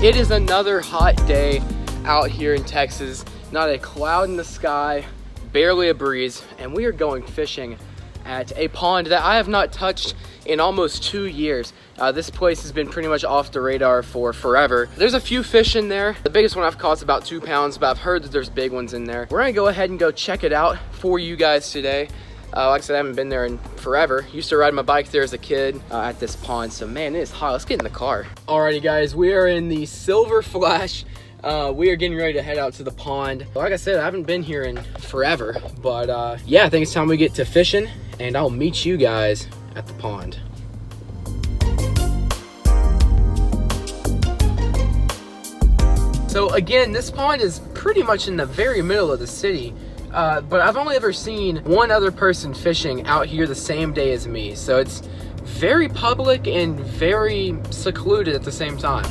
It is another hot day out here in Texas. Not a cloud in the sky, barely a breeze, and we are going fishing at a pond that I have not touched in almost 2 years. This place has been pretty much off the radar for forever. There's a few fish in there. The biggest one I've caught is about 2 pounds, but I've heard that there's big ones in there. We're gonna go ahead and go check it out for you guys today. Like I said, I haven't been there in forever. Used to ride my bike there as a kid at this pond. So man, it is hot. Let's get in the car. Alrighty guys, we are in the Silver Flash. We are getting ready to head out to the pond. Like I said, I haven't been here in forever, but yeah, I think it's time we get to fishing, and I'll meet you guys at the pond. So again, this pond is pretty much in the very middle of the city. But I've only ever seen one other person fishing out here the same day as me. So it's very public and very secluded at the same time.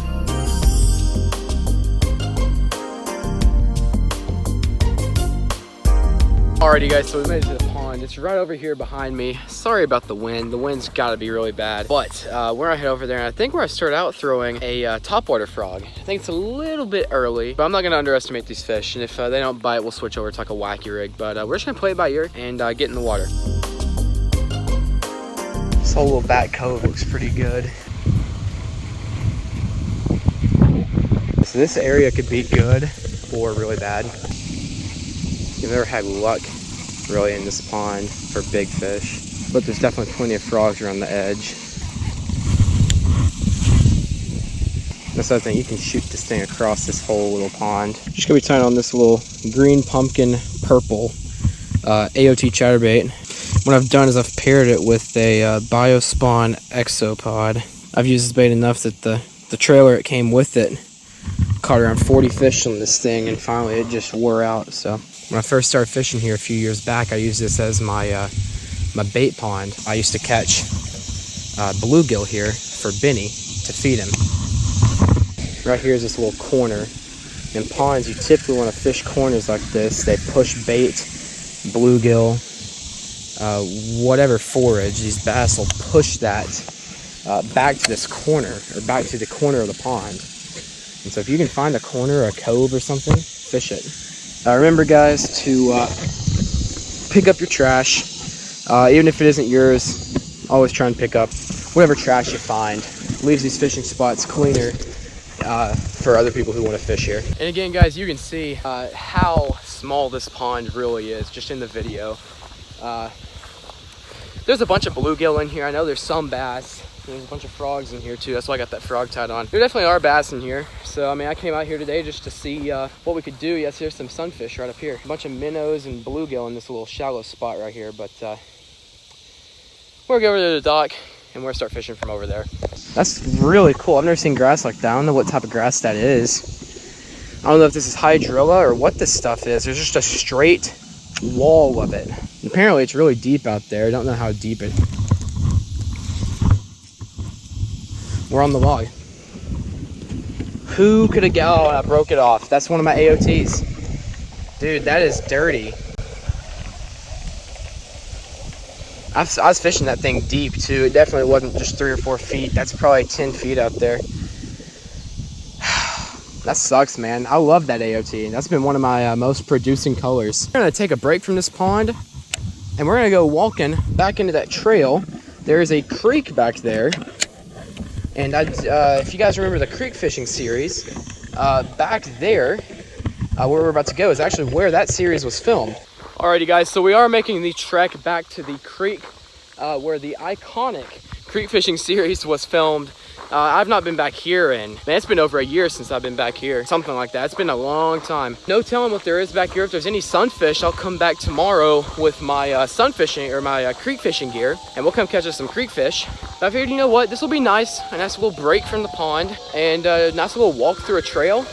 Alrighty guys, so we made it to the pond. It's right over here behind me. Sorry about the wind. The wind's gotta be really bad. But we're gonna head over there, and I think we're gonna start out throwing a topwater frog. I think it's a little bit early, but I'm not gonna underestimate these fish. And if they don't bite, we'll switch over to like a wacky rig. But we're just gonna play it by ear and get in the water. This whole little back cove looks pretty good. So this area could be good or really bad. You've never had luck really in this pond for big fish, but there's definitely plenty of frogs around the edge. That's the other thing, you can shoot this thing across this whole little pond. Just gonna be tying on this little green pumpkin purple AOT chatterbait. What I've done is I've paired it with a Biospawn Exopod. I've used this bait enough that the trailer it came with it caught around 40 fish on this thing, and finally it just wore out. So when I first started fishing here a few years back, I used this as my my bait pond. I used to catch bluegill here for Benny to feed him. Right here is this little corner. In ponds, you typically want to fish corners like this. They push bait, bluegill, whatever forage. These bass will push that back to this corner, or back to the corner of the pond. And so if you can find a corner, a cove or something, fish it. Remember guys to pick up your trash, even if it isn't yours. Always try and pick up whatever trash you find. Leaves these fishing spots cleaner for other people who want to fish here. And again guys, you can see how small this pond really is just in the video. There's a bunch of bluegill in here. I know there's some bass. There's a bunch of frogs in here too. That's why I got that frog tied on. There definitely are bass in here. So, I mean, I came out here today just to see what we could do. Yes, here's some sunfish right up here. A bunch of minnows and bluegill in this little shallow spot right here. But we're gonna go over to the dock and we're gonna start fishing from over there. That's really cool. I've never seen grass like that. I don't know what type of grass that is. I don't know if this is hydrilla or what this stuff is. There's just a straight wall of it. And apparently it's really deep out there. I don't know how deep it is. We're on the log. Who could have got? Oh, I broke it off. That's one of my AOTs. Dude, that is dirty. I was fishing that thing deep too. It definitely wasn't just 3 or 4 feet. That's probably 10 feet out there. That sucks, man. I love that AOT. That's been one of my most producing colors. We're gonna take a break from this pond and we're gonna go walking back into that trail. There is a creek back there. And if you guys remember the creek fishing series, back there, where we're about to go is actually where that series was filmed. Alrighty guys, so we are making the trek back to the creek where the iconic creek fishing series was filmed. I've not been back here in, man, it's been over a year since I've been back here. Something like that. It's been a long time. No telling what there is back here. If there's any sunfish, I'll come back tomorrow with my sunfishing or my creek fishing gear, and we'll come catch us some creek fish. But I figured, you know what, this will be nice. A nice little break from the pond and a nice little walk through a trail.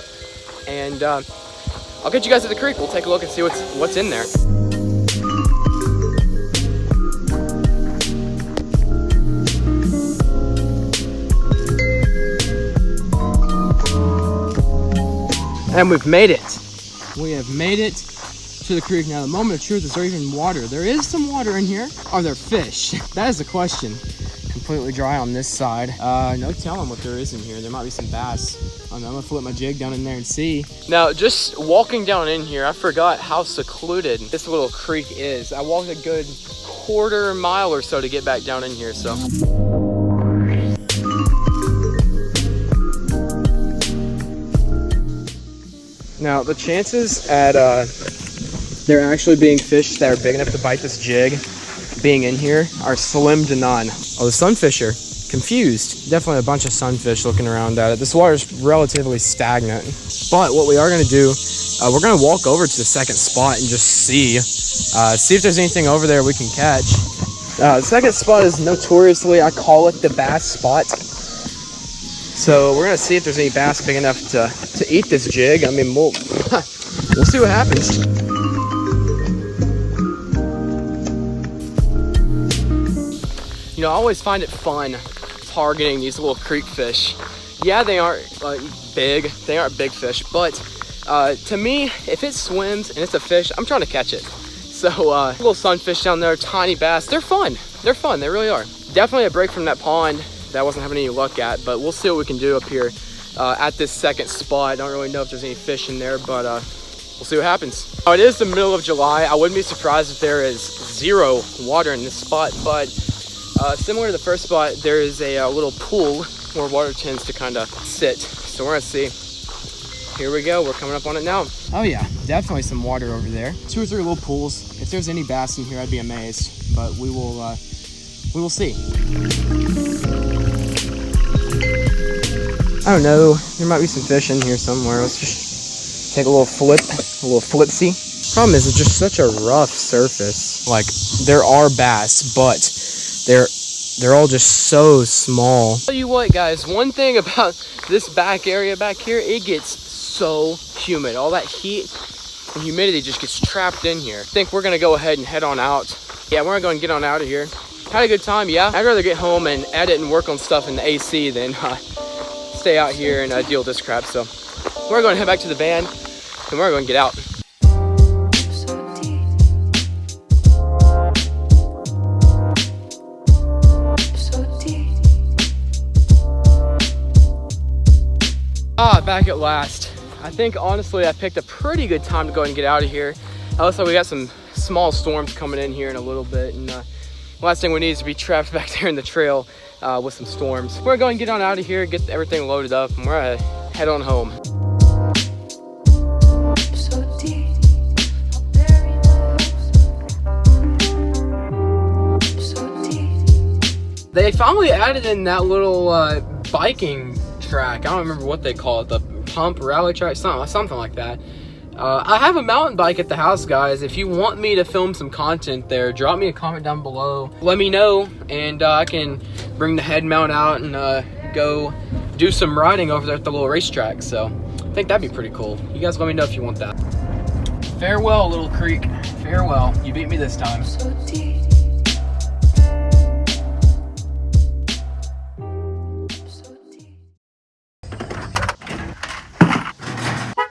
And I'll get you guys at the creek. We'll take a look and see what's in there. And we've made it. We have made it to the creek. Now, the moment of truth, is there even water? There is some water in here. Are there fish? That is the question. Completely dry on this side. No telling what there is in here. There might be some bass. I'm gonna flip my jig down in there and see. Now, just walking down in here, I forgot how secluded this little creek is. I walked a good quarter mile or so to get back down in here, so. Now, the chances at there actually being fish that are big enough to bite this jig being in here are slim to none. Oh, the sunfish are confused. Definitely a bunch of sunfish looking around at it. This water is relatively stagnant. But what we are gonna do, we're gonna walk over to the second spot and just see if there's anything over there we can catch. The second spot is notoriously, I call it the bass spot. So we're gonna see if there's any bass big enough to eat this jig. I mean, we'll see what happens. You know, I always find it fun targeting these little creek fish. Yeah, they aren't big. They aren't big fish, but to me, if it swims and it's a fish, I'm trying to catch it. So little sunfish down there, tiny bass, they're fun. They're fun, they really are. Definitely a break from that pond that I wasn't having any luck at, but we'll see what we can do up here at this second spot. I don't really know if there's any fish in there, but we'll see what happens. Oh, it is the middle of July. I wouldn't be surprised if there is zero water in this spot, but similar to the first spot, there is a little pool where water tends to kind of sit. So we're gonna see. Here we go, we're coming up on it now. Oh yeah, definitely some water over there. 2 or 3 little pools. If there's any bass in here, I'd be amazed, but we will see. I don't know, there might be some fish in here somewhere. Let's just take a little flipsy. Problem is, it's just such a rough surface. Like, there are bass, but they're all just so small. I'll tell you what, guys, one thing about this back area back here, it gets so humid. All that heat and humidity just gets trapped in here. I think we're gonna go ahead and head on out. Yeah, we're gonna go and get on out of here. Had a good time, yeah. I'd rather get home and edit and work on stuff in the AC than stay out here and deal with this crap. So we're going to head back to the van and we're going to get out. Back at last. I think honestly I picked a pretty good time to go ahead and get out of here. Looks like we got some small storms coming in here in a little bit, and last thing we need is to be trapped back there in the trail with some storms. We're going to get on out of here, get everything loaded up, and we're going to head on home. They finally added in that little biking track. I don't remember what they call it, the pump rally track, something like that. I have a mountain bike at the house, guys. If you want me to film some content there, drop me a comment down below. Let me know, and I can bring the head mount out and go do some riding over there at the little racetrack. So I think that'd be pretty cool. You guys let me know if you want that. Farewell, little creek. Farewell. You beat me this time.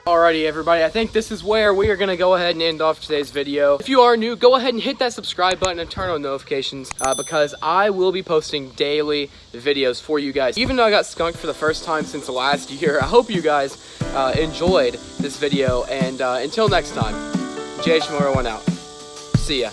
Alrighty, everybody, I think this is where we are going to go ahead and end off today's video. If you are new, go ahead and hit that subscribe button and turn on notifications because I will be posting daily videos for you guys. Even though I got skunked for the first time since last year, I hope you guys enjoyed this video. And until next time, JH1 out. See ya.